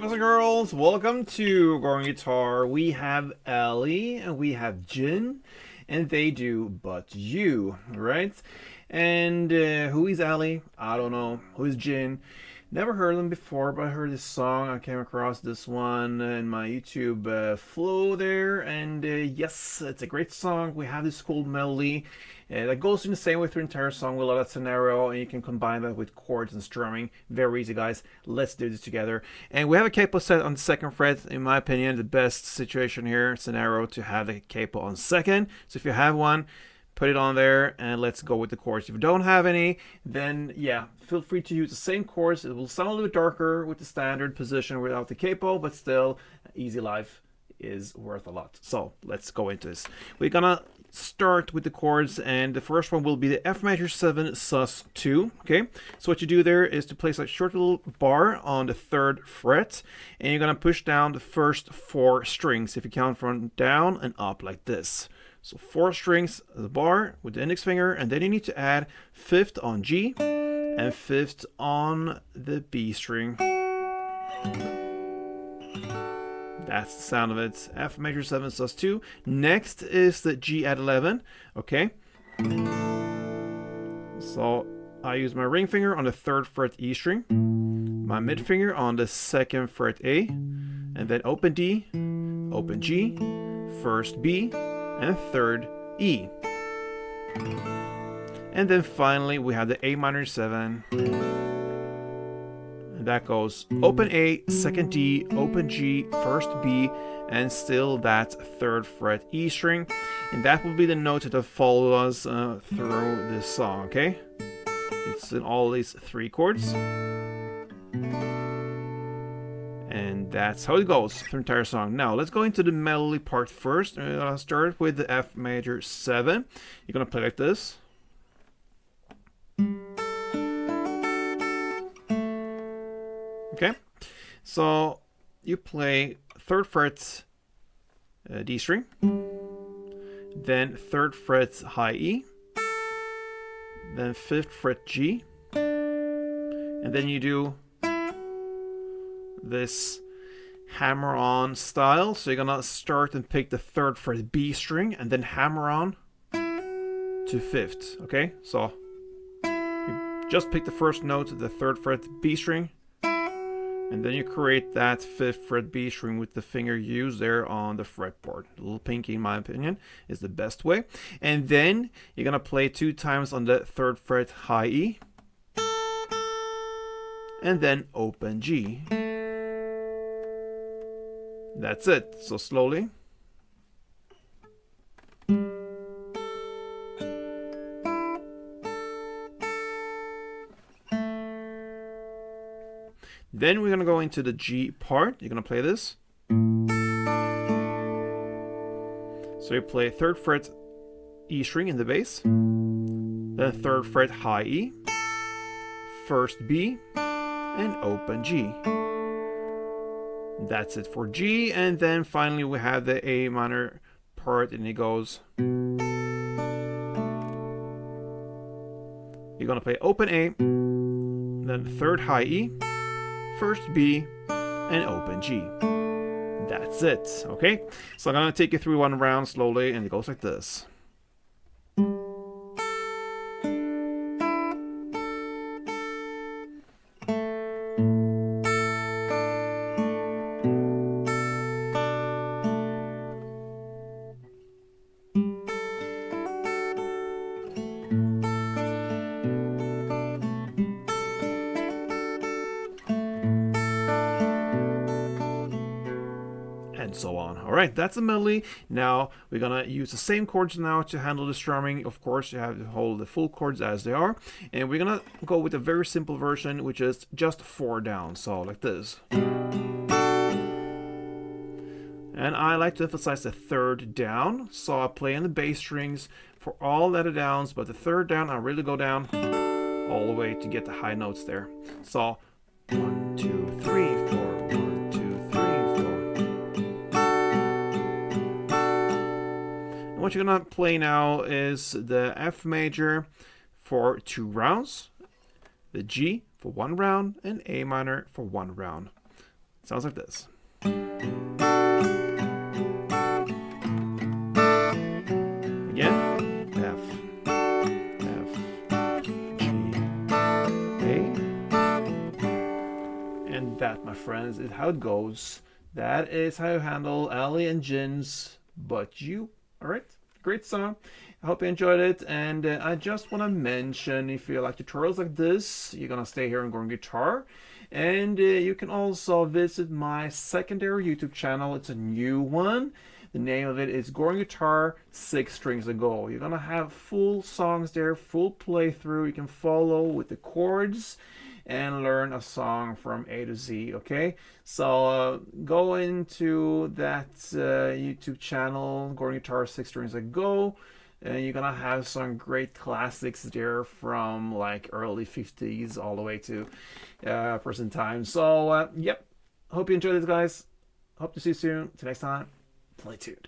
boys and girls, welcome to Growing Guitar. We have Ellie and we have JHIN, and they do But You, right? And who is Ellie? I don't know. Who is JHIN? Never heard them before, but I heard this song. I came across this one in my YouTube flow there, and yes, it's a great song. We have this cool melody that goes in the same way through the entire song with a lot of scenario, and you can combine that with chords and strumming. Very easy, guys. Let's do this together. And we have a capo set on the second fret. In my opinion, the best situation here, scenario, to have the capo on second. So if you have one, put it on there and let's go with the chords. If you don't have any, then yeah, feel free to use the same chords. It will sound a little bit darker with the standard position without the capo, but still, easy life is worth a lot. So let's go into this. We're gonna start with the chords, and the first one will be the F major 7 sus 2. Okay, so what you do there is to place a short little bar on the 3rd fret, and you're gonna push down the first 4 strings if you count from down and up like this. So 4 strings of the bar with the index finger, and then you need to add 5th on G and 5th on the B string. That's the sound of it. F major 7 sus 2. Next is the G at 11. Okay. So I use my ring finger on the 3rd fret E string, my mid finger on the 2nd fret A, and then open D, open G, 1st B, and 3rd E. And then finally we have the A minor 7. And that goes open A, 2nd D, open G, 1st B, and still that 3rd fret E string. And that will be the note that follow us through this song, okay? It's in all these 3 chords. And that's how it goes through the entire song. Now let's go into the melody part first. I'll start with the F major 7. You're gonna play like this. Okay, so you play 3rd fret D string, then 3rd fret high E, then 5th fret G, and then you do this hammer on style. So you're gonna start and pick the 3rd fret B string and then hammer on to 5th. Okay, so you just pick the first note, the 3rd fret B string, and then you create that 5th fret B string with the finger used there on the fretboard. A little pinky, in my opinion, is the best way. And then you're gonna play 2 times on the 3rd fret high E, and then open G. That's it. So slowly. Then we're going to go into the G part. You're going to play this. So you play 3rd fret E string in the bass, then 3rd fret high E, 1st B, and open G. That's it for G. And then finally we have the A minor part, and it goes. You're going to play open A, then 3rd high E, 1st B, and open G. That's it. Okay, so I'm gonna take you through one round slowly, and it goes like this. And so on. All right, that's the melody. Now we're gonna use the same chords now to handle the strumming. Of course, you have to hold the full chords as they are, and we're gonna go with a very simple version, which is just 4 down. So like this. And I like to emphasize the 3rd down, so I play in the bass strings for all the other downs, but the 3rd down I really go down all the way to get the high notes there. So 1, 2, 3, 4. 1, 2, 3, 4. What you're gonna play now is the F major for 2 rounds, the G for 1 round, and A minor for 1 round. Sounds like this. Again, F, G, A. And that, my friends, is how it goes. That is how you handle Ali and JHIN's But You. Alright, great song. I hope you enjoyed it. And I just want to mention, if you like tutorials like this, you're going to stay here on Gruvgear Guitar. And you can also visit my secondary YouTube channel. It's a new one. The name of it is Gruvgear Guitar 6 Strings Ago. You're going to have full songs there, full playthrough. You can follow with the chords and learn a song from A to Z, okay? So go into that YouTube channel, Gruvgear Guitar 6 Strings Ago, and you're gonna have some great classics there from like early 50s all the way to present time. So, yep, hope you enjoyed this, guys. Hope to see you soon. Till next time, play tuned.